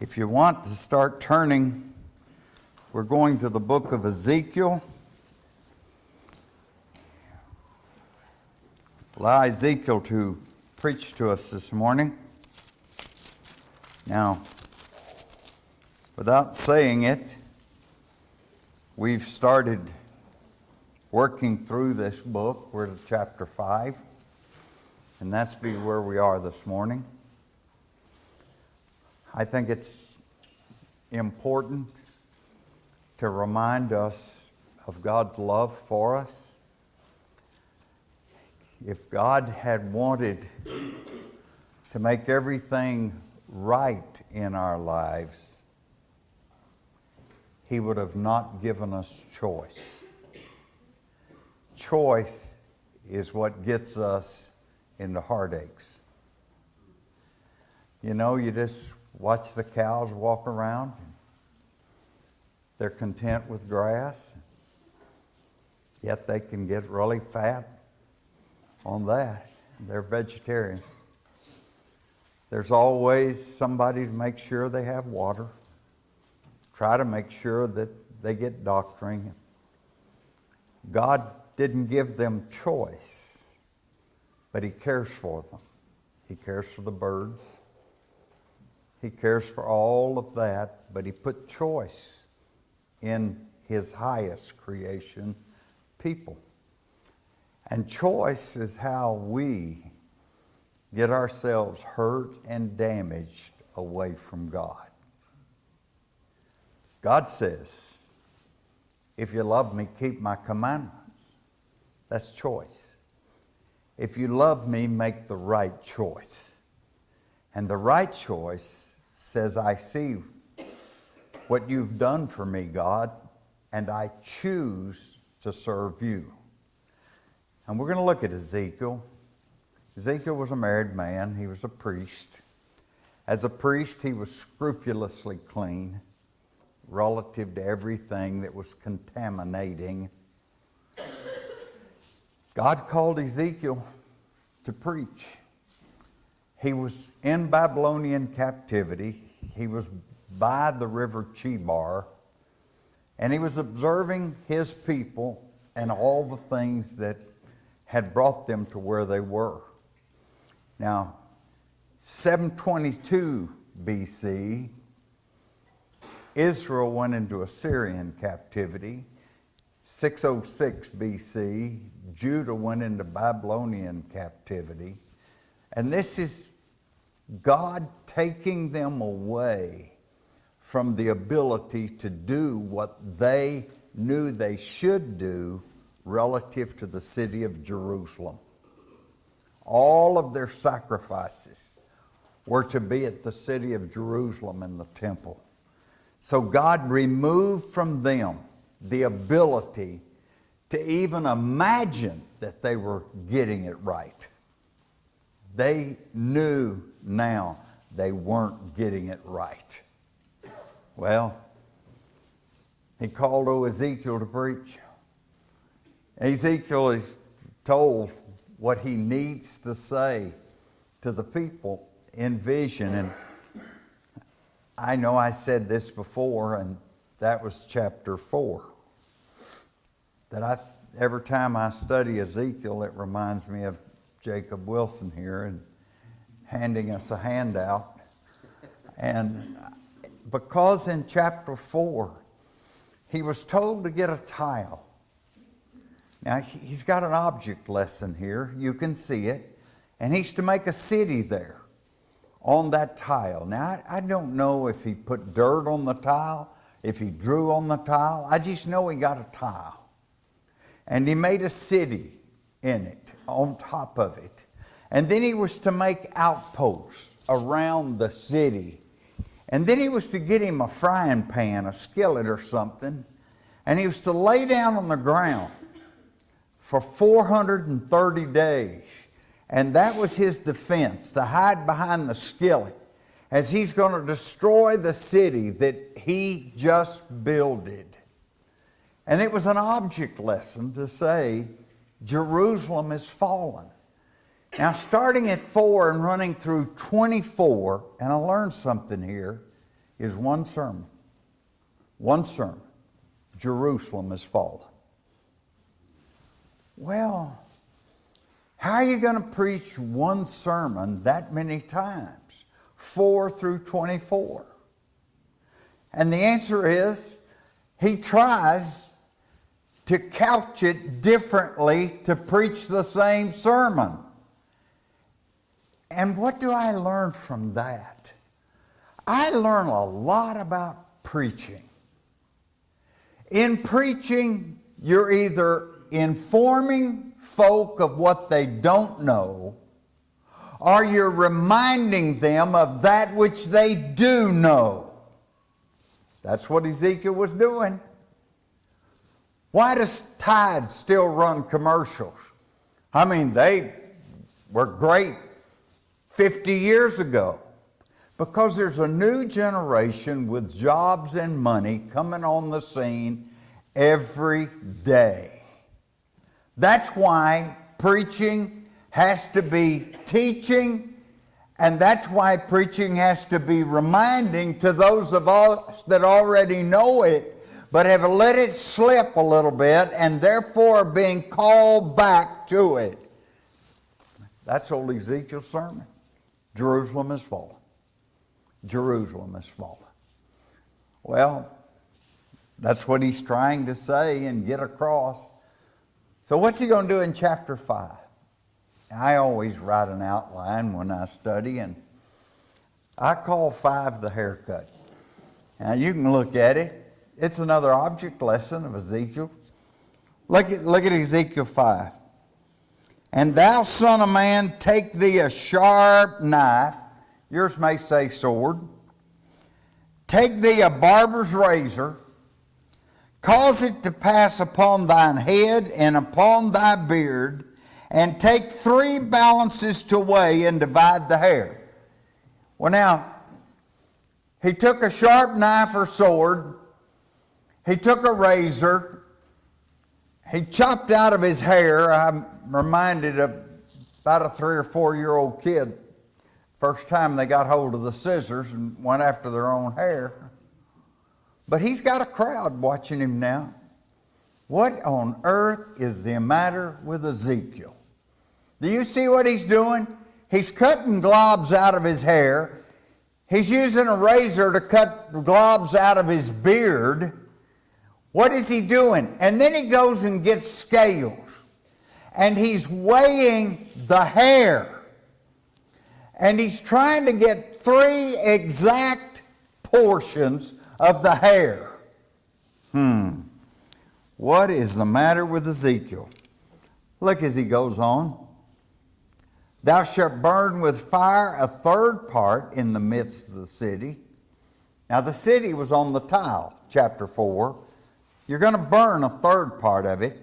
If you want to start turning, we're going to the book of Ezekiel. Allow Ezekiel to preach to us this morning. Now, without saying it, we've started working through this book. We're to chapter 5, and that's where we are this morning. I think it's important to remind us of God's love for us. If God had wanted to make everything right in our lives, He would have not given us choice. Choice is what gets us into heartaches. You know, you just watch the cows walk around. They're content with grass, yet they can get really fat on that. They're vegetarians. There's always somebody to make sure they have water, try to make sure that they get doctoring. God didn't give them choice, but He cares for them. He cares for the birds. He cares for all of that, but He put choice in His highest creation, people. And choice is how we get ourselves hurt and damaged away from God. God says, if you love me, keep my commandments. That's choice. If you love me, make the right choice. And the right choice says, I see what you've done for me, God, and I choose to serve you. And we're going to look at Ezekiel. Ezekiel was a married man. He was a priest. As a priest, he was scrupulously clean relative to everything that was contaminating. God called Ezekiel to preach. He was in Babylonian captivity. He was by the river Chebar, and he was observing his people and all the things that had brought them to where they were. Now, 722 BC, Israel went into Assyrian captivity. 606 BC, Judah went into Babylonian captivity. And this is God taking them away from the ability to do what they knew they should do relative to the city of Jerusalem. All of their sacrifices were to be at the city of Jerusalem in the temple. So God removed from them the ability to even imagine that they were getting it right. They knew now they weren't getting it right. Well, He called Ezekiel to preach. Ezekiel is told what he needs to say to the people in vision. And I know I said this before, and that was chapter 4. That every time I study Ezekiel, it reminds me of Jacob Wilson here and handing us a handout. And because in chapter 4, he was told to get a tile. Now, he's got an object lesson here. You can see it. And he's to make a city there on that tile. Now, I don't know if he put dirt on the tile, if he drew on the tile. I just know he got a tile. And he made a city in it, on top of it. And then he was to make outposts around the city. And then he was to get him a frying pan, a skillet or something, and he was to lay down on the ground for 430 days. And that was his defense, to hide behind the skillet as he's going to destroy the city that he just builded. And it was an object lesson to say, Jerusalem is fallen. Now, starting at 4 and running through 24, and I learned something here. is one sermon. One sermon. Jerusalem is fallen. Well, how are you going to preach one sermon that many times? 4 through 24. And the answer is, he tries to couch it differently to preach the same sermon. And what do I learn from that? I learn a lot about preaching. In preaching, you're either informing folk of what they don't know, or you're reminding them of that which they do know. That's what Ezekiel was doing. Why does Tide still run commercials? I mean, they were great 50 years ago. Because there's a new generation with jobs and money coming on the scene every day. That's why preaching has to be teaching, and that's why preaching has to be reminding to those of us that already know it, but have let it slip a little bit, and therefore are being called back to it. That's old Ezekiel's sermon. Jerusalem is fallen. Jerusalem is fallen. Well, that's what he's trying to say and get across. So what's he going to do in chapter 5? I always write an outline when I study, and I call 5 the haircut. Now you can look at it. It's another object lesson of Ezekiel. Look at Ezekiel 5. And thou, son of man, take thee a sharp knife. Yours may say sword. Take thee a barber's razor. Cause it to pass upon thine head and upon thy beard, and take 3 balances to weigh and divide the hair. Well, now, he took a sharp knife or sword. He took a razor. He chopped out of his hair. I'm reminded of about a 3 or 4 year old kid. First time they got hold of the scissors and went after their own hair. But he's got a crowd watching him now. What on earth is the matter with Ezekiel? Do you see what he's doing? He's cutting globs out of his hair. He's using a razor to cut globs out of his beard. What is he doing? And then he goes and gets scales. And he's weighing the hair. And he's trying to get 3 exact portions of the hair. What is the matter with Ezekiel? Look as he goes on. Thou shalt burn with fire a 3rd part in the midst of the city. Now the city was on the tile, chapter 4. You're going to burn a 3rd part of it.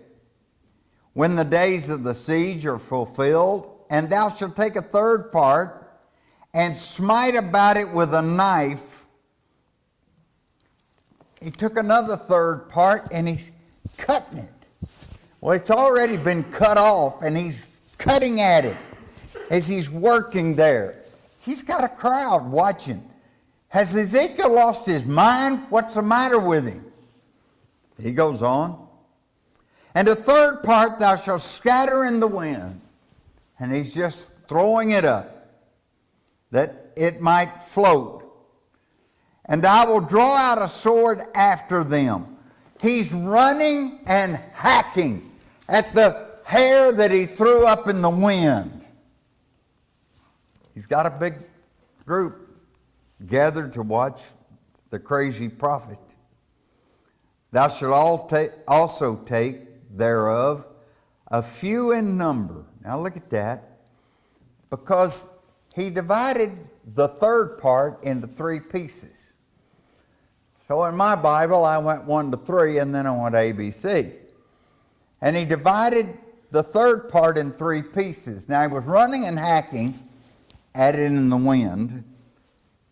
When the days of the siege are fulfilled, and thou shalt take a 3rd part and smite about it with a knife. He took another 3rd part and he's cutting it. Well, it's already been cut off, and he's cutting at it as he's working there. He's got a crowd watching. Has Ezekiel lost his mind? What's the matter with him? He goes on. And a 3rd part thou shalt scatter in the wind. And he's just throwing it up, that it might float. And I will draw out a sword after them. He's running and hacking at the hair that he threw up in the wind. He's got a big group gathered to watch the crazy prophet. Thou shalt also take thereof a few in number. Now look at that. Because he divided the 3rd part into 3 pieces. So in my Bible, I went 1 to 3, and then I went ABC. And he divided the 3rd part in 3 pieces. Now he was running and hacking at it in the wind.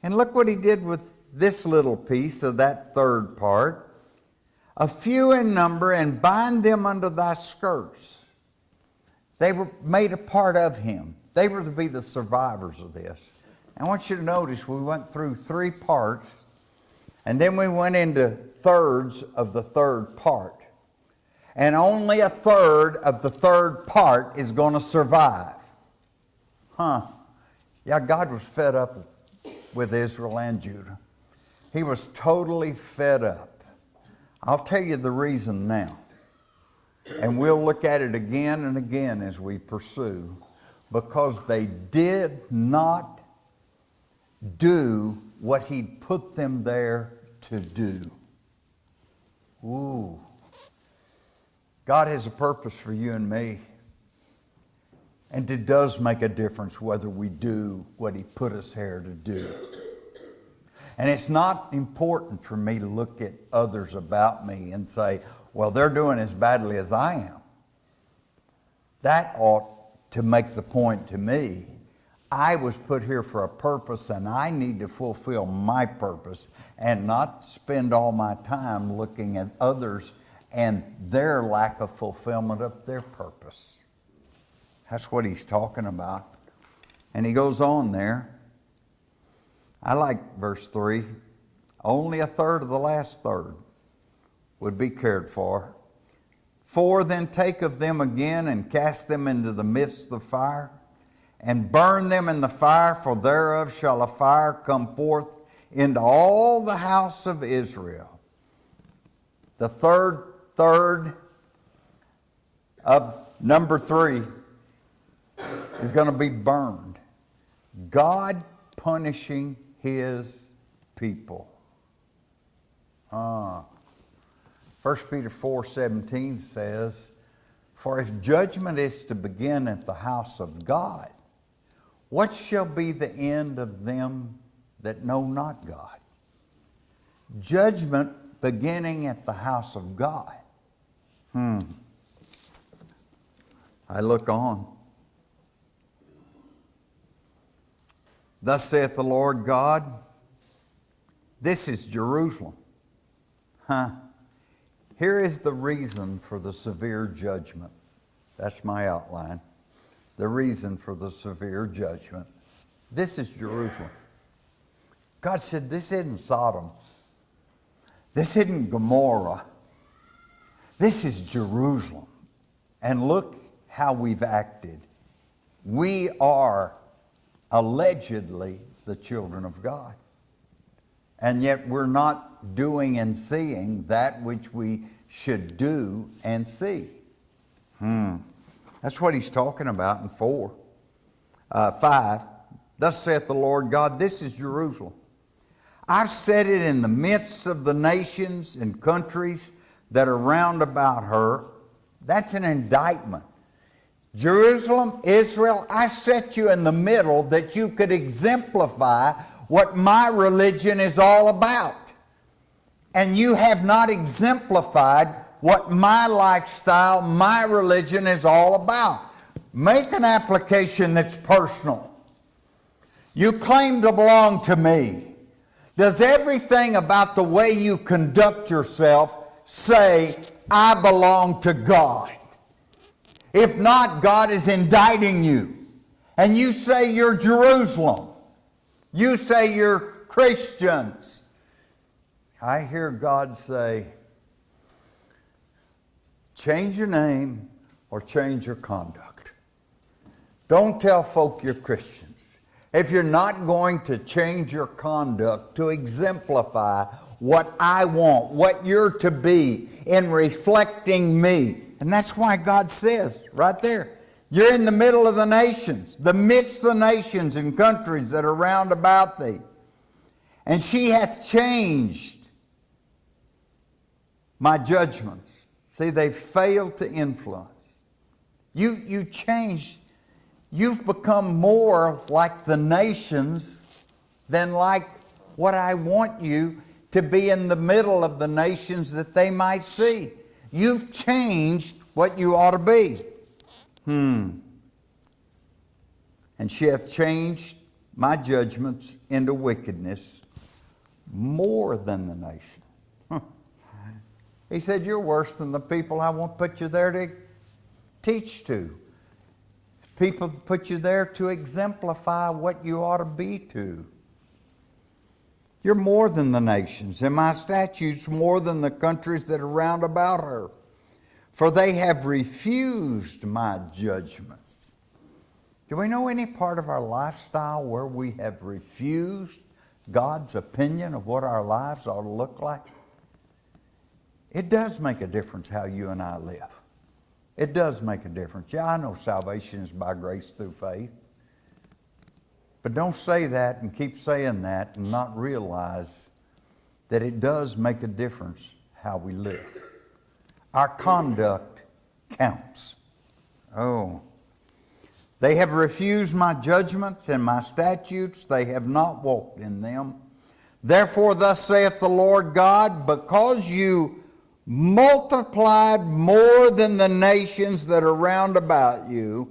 And look what he did with this little piece of that 3rd part. A few in number, and bind them under thy skirts. They were made a part of him. They were to be the survivors of this. I want you to notice we went through 3 parts And then we went into thirds of the third part. And only a third of the third part is going to survive. Yeah, God was fed up with Israel and Judah. He was totally fed up. I'll tell you the reason now. And we'll look at it again and again as we pursue. Because they did not do what He put them there to do. Ooh. God has a purpose for you and me. And it does make a difference whether we do what He put us here to do. And it's not important for me to look at others about me and say, well, they're doing as badly as I am. That ought to make the point to me. I was put here for a purpose, and I need to fulfill my purpose and not spend all my time looking at others and their lack of fulfillment of their purpose. That's what he's talking about. And he goes on there. I like verse 3. Only a third of the last third would be cared for. 4, then take of them again and cast them into the midst of fire, and burn them in the fire, for thereof shall a fire come forth into all the house of Israel. The third of number 3 is going to be burned. God punishing His people. 1 Peter 4:17 says, for if judgment is to begin at the house of God, what shall be the end of them that know not God? Judgment beginning at the house of God. I look on. Thus saith the Lord God, this is Jerusalem. Here is the reason for the severe judgment. That's my outline. The reason for the severe judgment. This is Jerusalem. God said, this isn't Sodom. This isn't Gomorrah. This is Jerusalem. And look how we've acted. We are allegedly the children of God. And yet we're not doing and seeing that which we should do and see. That's what he's talking about in 5. Thus saith the Lord God, this is Jerusalem. I've set it in the midst of the nations and countries that are round about her. That's an indictment. Jerusalem, Israel, I set you in the middle that you could exemplify what my religion is all about. And you have not exemplified what my lifestyle, my religion is all about. Make an application that's personal. You claim to belong to me. Does everything about the way you conduct yourself say, I belong to God? If not, God is indicting you. And you say you're Jerusalem. You say you're Christians. I hear God say, change your name or change your conduct. Don't tell folk you're Christians. If you're not going to change your conduct to exemplify what I want, what you're to be in reflecting me. And that's why God says right there, you're in the middle of the nations, the midst of the nations and countries that are round about thee. And she hath changed my judgments. See, they failed to influence. You changed. You've become more like the nations than like what I want you to be in the middle of the nations that they might see. You've changed what you ought to be. And she hath changed my judgments into wickedness more than the nation. He said, you're worse than the people I won't put you there to teach to. People put you there to exemplify what you ought to be to. You're more than the nations, and my statutes more than the countries that are round about her. For they have refused my judgments. Do we know any part of our lifestyle where we have refused God's opinion of what our lives ought to look like? It does make a difference how you and I live. It does make a difference. Yeah, I know salvation is by grace through faith. But don't say that and keep saying that and not realize that it does make a difference how we live. Our conduct counts. Oh. They have refused my judgments and my statutes. They have not walked in them. Therefore, thus saith the Lord God, because you multiplied more than the nations that are round about you,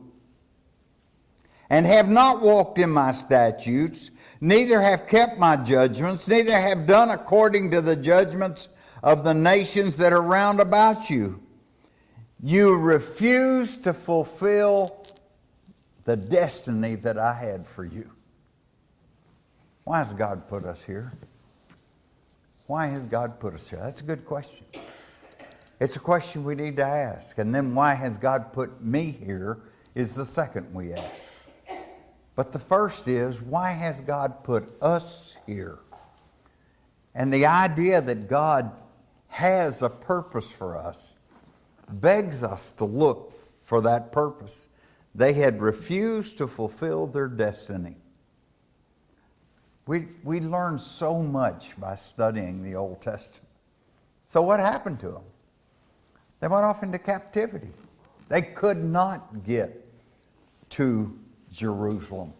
and have not walked in my statutes, neither have kept my judgments, neither have done according to the judgments of the nations that are round about you. You refuse to fulfill the destiny that I had for you. Why has God put us here? Why has God put us here? That's a good question. It's a question we need to ask. And then why has God put me here is the second we ask. But the first is, why has God put us here? And the idea that God has a purpose for us begs us to look for that purpose. They had refused to fulfill their destiny. We learn so much by studying the Old Testament. So what happened to them? They went off into captivity. They could not get to Jerusalem,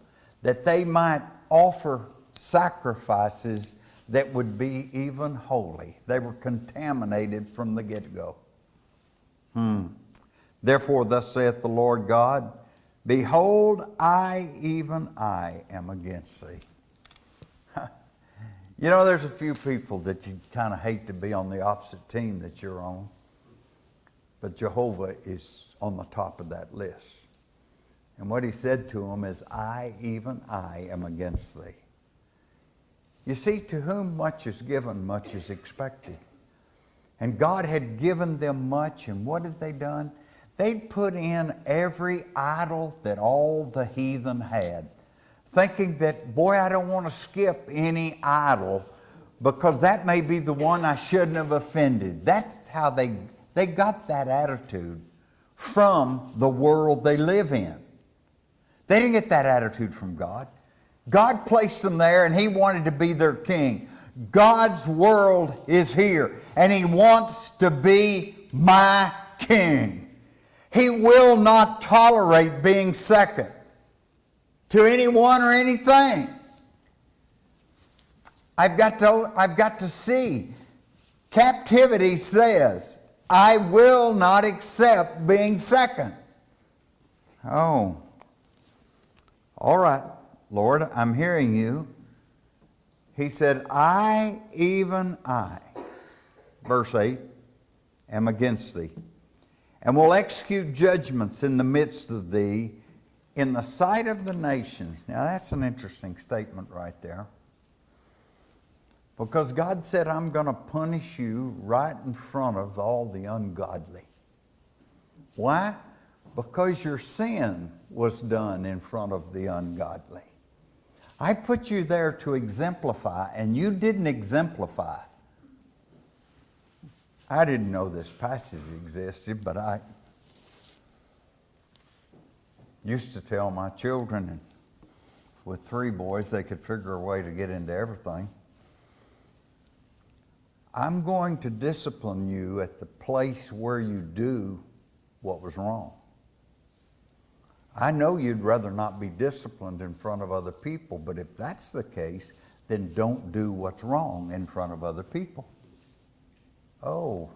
that they might offer sacrifices that would be even holy. They were contaminated from the get-go. Therefore, thus saith the Lord God, behold, I, even I, am against thee. You know, there's a few people that you kind of hate to be on the opposite team that you're on. But Jehovah is on the top of that list. And what he said to him is, I, even I, am against thee. You see, to whom much is given, much is expected. And God had given them much, and what had they done? They'd put in every idol that all the heathen had, thinking that, boy, I don't want to skip any idol because that may be the one I shouldn't have offended. That's how they got that attitude from the world they live in. They didn't get that attitude from God. God placed them there and he wanted to be their king. God's world is here and he wants to be my king. He will not tolerate being second to anyone or anything. I've got to see. Captivity says, I will not accept being second. Oh. All right, Lord, I'm hearing you. He said, I, even I, verse 8, am against thee, and will execute judgments in the midst of thee in the sight of the nations. Now that's an interesting statement right there. Because God said, I'm going to punish you right in front of all the ungodly. Why? Because your sin was done in front of the ungodly. I put you there to exemplify, and you didn't exemplify. I didn't know this passage existed, but I used to tell my children, and with 3 boys, they could figure a way to get into everything. I'm going to discipline you at the place where you do what was wrong. I know you'd rather not be disciplined in front of other people, but if that's the case, then don't do what's wrong in front of other people. Oh,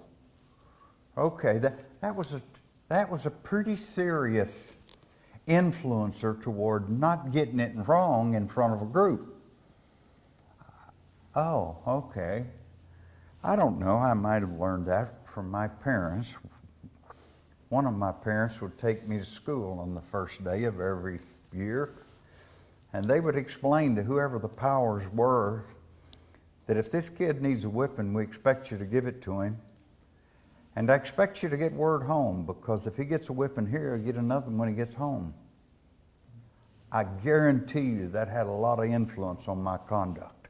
okay, that was a pretty serious influencer toward not getting it wrong in front of a group. Oh, okay. I don't know, I might have learned that from my parents. One of my parents would take me to school on the first day of every year, and they would explain to whoever the powers were that if this kid needs a whipping, we expect you to give it to him. And I expect you to get word home, because if he gets a whipping here, he'll get another one when he gets home. I guarantee you that had a lot of influence on my conduct.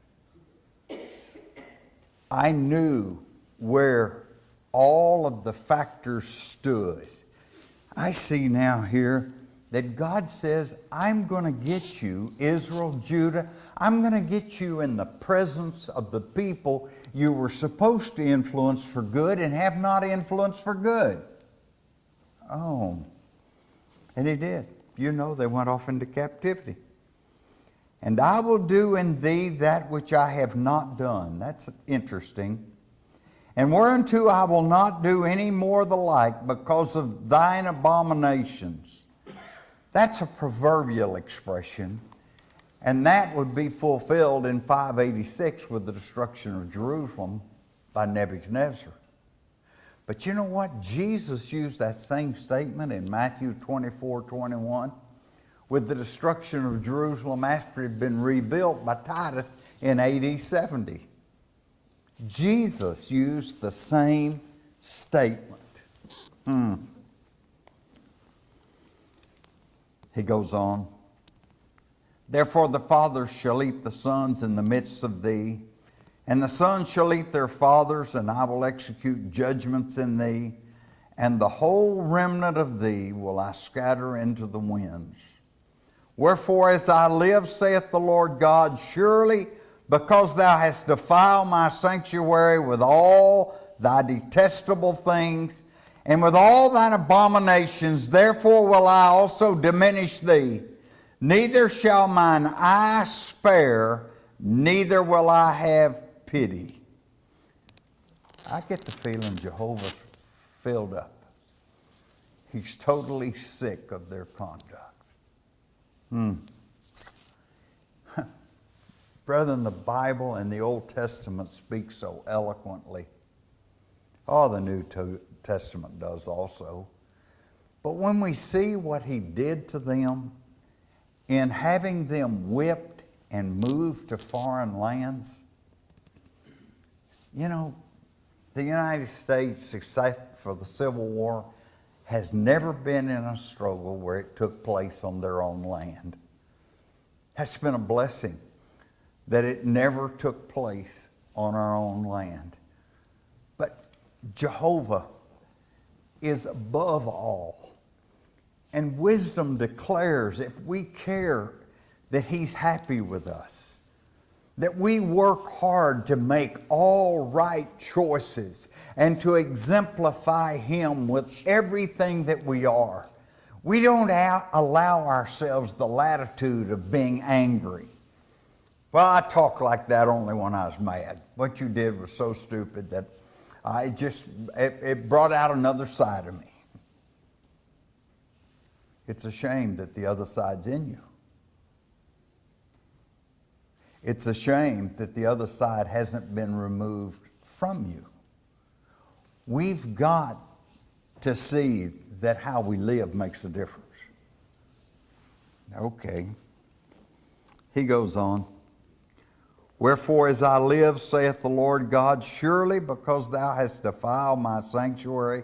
I knew where all of the factors stood. I see now here that God says, I'm going to get you, Israel, Judah, I'm going to get you in the presence of the people you were supposed to influence for good and have not influenced for good. Oh, and he did. You know, they went off into captivity. And I will do in thee that which I have not done. That's interesting. And whereunto I will not do any more the like, because of thine abominations. That's a proverbial expression. And that would be fulfilled in 586 with the destruction of Jerusalem by Nebuchadnezzar. But you know what? Jesus used that same statement in Matthew 24:21 with the destruction of Jerusalem after it had been rebuilt by Titus in AD 70. Jesus used the same statement. He goes on. Therefore the fathers shall eat the sons in the midst of thee, and the sons shall eat their fathers, and I will execute judgments in thee, and the whole remnant of thee will I scatter into the winds. Wherefore, as I live, saith the Lord God, surely because thou hast defiled my sanctuary with all thy detestable things, and with all thine abominations, therefore will I also diminish thee. Neither shall mine eye spare, neither will I have pity. I get the feeling Jehovah's filled up. He's totally sick of their conduct. Brethren, the Bible and the Old Testament speak so eloquently. Oh, the New Testament does also. But when we see what he did to them in having them whipped and moved to foreign lands, you know, the United States, except for the Civil War, has never been in a struggle where it took place on their own land. That's been a blessing that it never took place on our own land. But Jehovah is above all. And wisdom declares, if we care that he's happy with us, that we work hard to make all right choices and to exemplify him with everything that we are. We don't allow ourselves the latitude of being angry. Well, I talk like that only when I was mad. What you did was so stupid that it brought out another side of me. It's a shame that the other side's in you. It's a shame that the other side hasn't been removed from you. We've got to see that how we live makes a difference. Okay. He goes on. Wherefore, as I live, saith the Lord God, surely because thou hast defiled my sanctuary,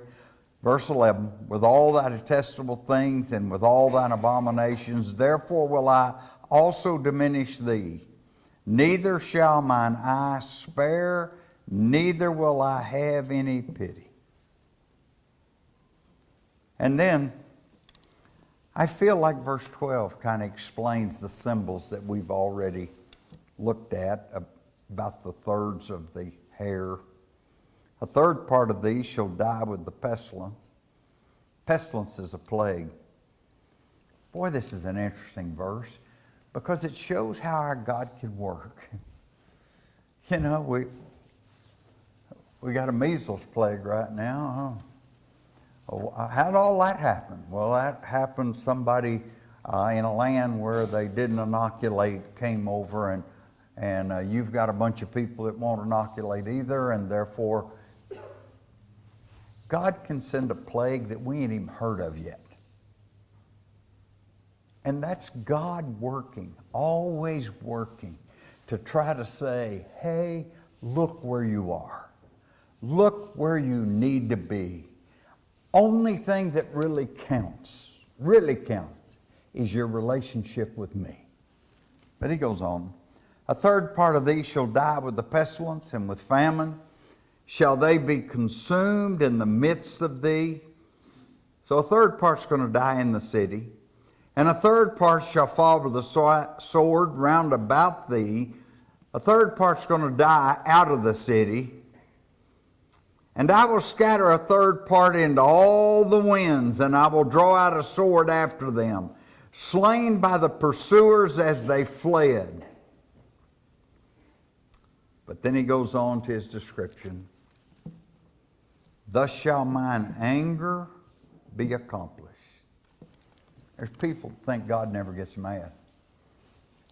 verse 11, with all thy detestable things and with all thine abominations, therefore will I also diminish thee. Neither shall mine eye spare, neither will I have any pity. And then, I feel like verse 12 kind of explains the symbols that we've already looked at about the thirds of the hair. A third part of these shall die with the pestilence. Pestilence is a plague. Boy, this is an interesting verse, because it shows how our God can work. You know, we got a measles plague right now. How did all that happen? Well, that happened, somebody in a land where they didn't inoculate came over, and you've got a bunch of people that won't inoculate either, and therefore God can send a plague that we ain't even heard of yet. And that's God working, always working, to try to say, hey, look where you are. Look where you need to be. Only thing that really counts, is your relationship with me. But he goes on. A third part of thee shall die with the pestilence, and with famine shall they be consumed in the midst of thee. So a third part's going to die in the city, and a third part shall fall with the sword round about thee. A third part's going to die out of the city. And I will scatter a third part into all the winds, and I will draw out a sword after them, slain by the pursuers as they fled. But then he goes on to his description. Thus shall mine anger be accomplished. There's people who think God never gets mad.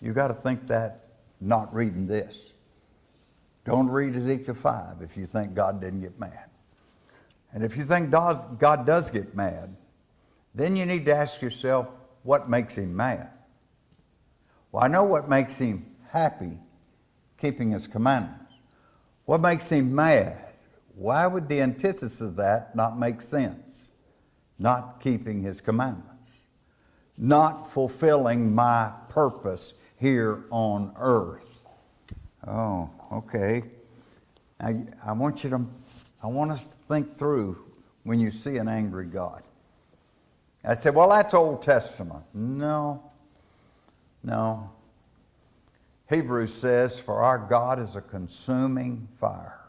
You got to think that not reading this. Don't read Ezekiel 5 if you think God didn't get mad. And if you think God does get mad, then you need to ask yourself, what makes him mad? Well, I know what makes him happy, keeping his commandments. What makes him mad? Why would the antithesis of that not make sense? Not keeping his commandments. Not fulfilling my purpose here on earth. Oh, okay. I want us to think through when you see an angry God. I said, well, that's Old Testament. No. Hebrews says, for our God is a consuming fire.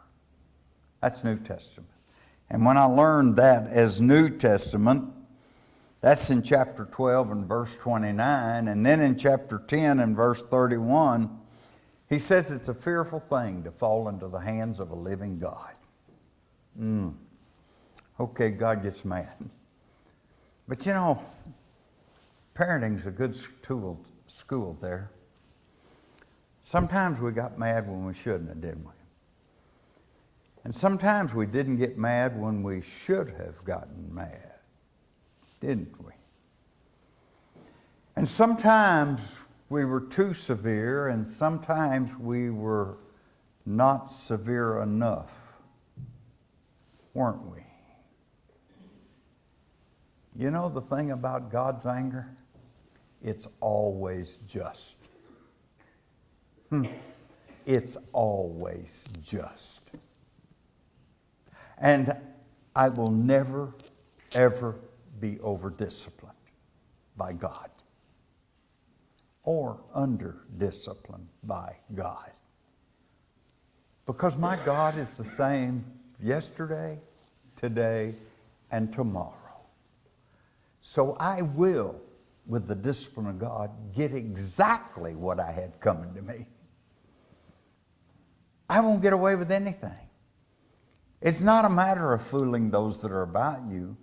That's New Testament. And when I learned that as New Testament, that's in chapter 12 and verse 29. And then in chapter 10 and verse 31, he says it's a fearful thing to fall into the hands of a living God. Okay, God gets mad. But you know, parenting's a good school there. Sometimes we got mad when we shouldn't have, didn't we? And sometimes we didn't get mad when we should have gotten mad, didn't we? And sometimes we were too severe, and sometimes we were not severe enough, weren't we? You know the thing about God's anger? It's always just. It's always just. And I will never, ever be over-disciplined by God or under-disciplined by God. Because my God is the same yesterday, today, and tomorrow. So I will, with the discipline of God, get exactly what I had coming to me. I won't get away with anything. It's not a matter of fooling those that are about you.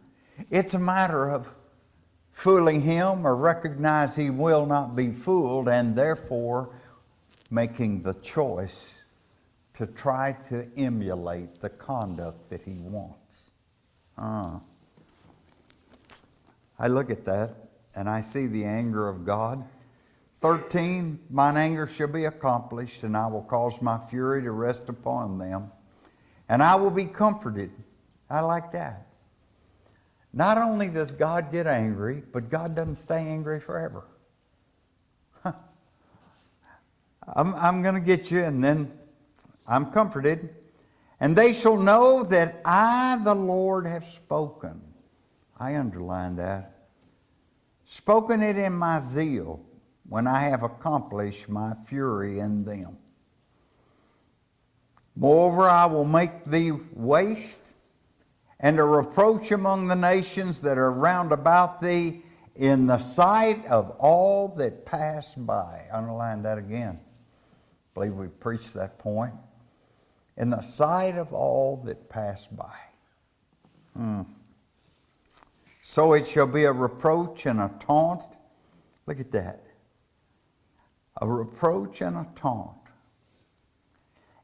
It's a matter of fooling him or recognize he will not be fooled, and therefore making the choice to try to emulate the conduct that he wants. I look at that and I see the anger of God. 13, mine anger shall be accomplished, and I will cause my fury to rest upon them, and I will be comforted. I like that. Not only does God get angry, but God doesn't stay angry forever. I'm going to get you, and then I'm comforted. And they shall know that I, the Lord, have spoken. I underline that. Spoken it in my zeal, when I have accomplished my fury in them. Moreover, I will make thee waste, and a reproach among the nations that are round about thee, in the sight of all that pass by. Underline that again. I believe we preached that point. In the sight of all that pass by. So it shall be a reproach and a taunt. Look at that. A reproach and a taunt.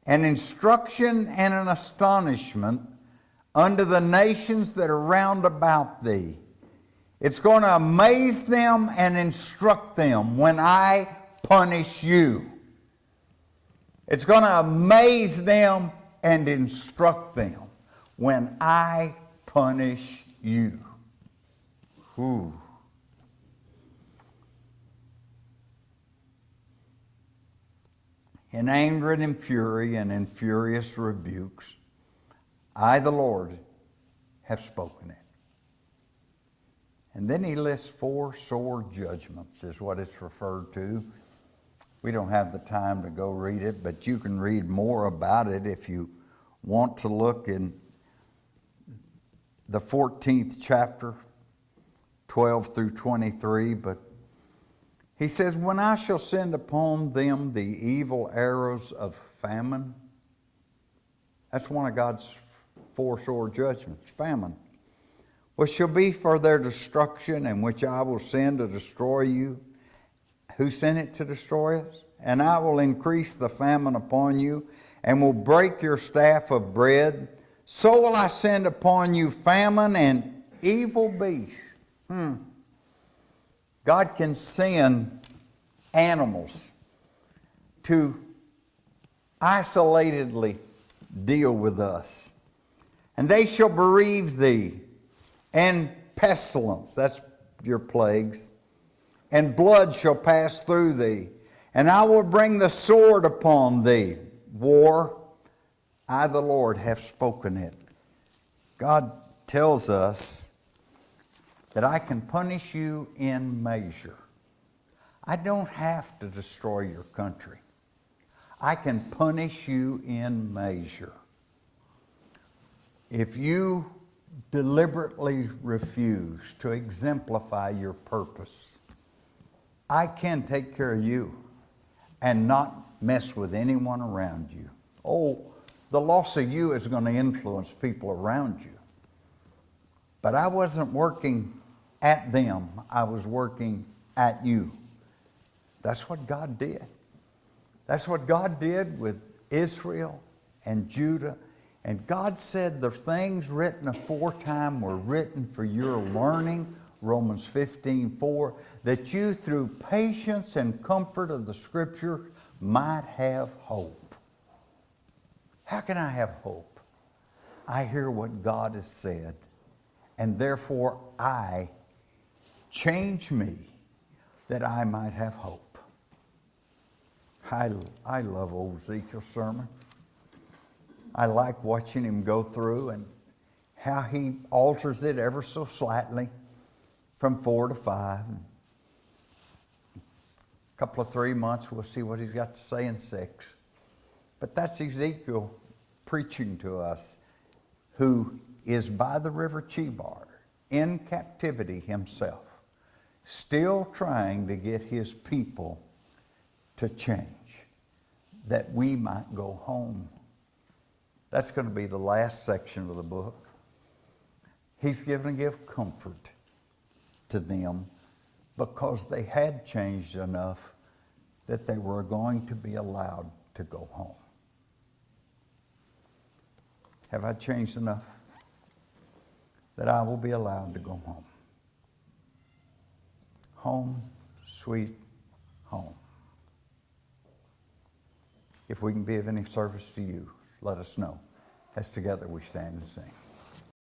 An instruction and an astonishment unto the nations that are round about thee. It's going to amaze them and instruct them when I punish you. It's going to amaze them and instruct them when I punish you. Ooh. In anger and in fury and in furious rebukes, I, the Lord, have spoken it. And then he lists 4 sore judgments, is what it's referred to. We don't have the time to go read it, but you can read more about it if you want to look in the 14th chapter, 12 through 23. But he says, when I shall send upon them the evil arrows of famine. That's one of God's 4 sore judgments, famine. Which shall be for their destruction, and which I will send to destroy you. Who sent it to destroy us? And I will increase the famine upon you, and will break your staff of bread. So will I send upon you famine and evil beasts. God can send animals to isolatedly deal with us. And they shall bereave thee, and pestilence, that's your plagues, and blood shall pass through thee, and I will bring the sword upon thee. War, I the Lord have spoken it. God tells us that I can punish you in measure. I don't have to destroy your country. I can punish you in measure. If you deliberately refuse to exemplify your purpose, I can take care of you and not mess with anyone around you. Oh, the loss of you is going to influence people around you. But I wasn't working at them. I was working at you. That's what God did. That's what God did with Israel and Judah. And God said the things written aforetime were written for your learning, Romans 15:4, that you through patience and comfort of the Scripture might have hope. How can I have hope? I hear what God has said, and therefore I change me that I might have hope. I love old Ezekiel's sermon. I like watching him go through and how he alters it ever so slightly from 4 to 5. A couple of 3 months, we'll see what he's got to say in 6. But that's Ezekiel preaching to us, who is by the river Chebar, in captivity himself, still trying to get his people to change, that we might go home. That's going to be the last section of the book. He's going to give comfort to them because they had changed enough that they were going to be allowed to go home. Have I changed enough that I will be allowed to go home? Home, sweet home. If we can be of any service to you, let us know as together we stand and sing.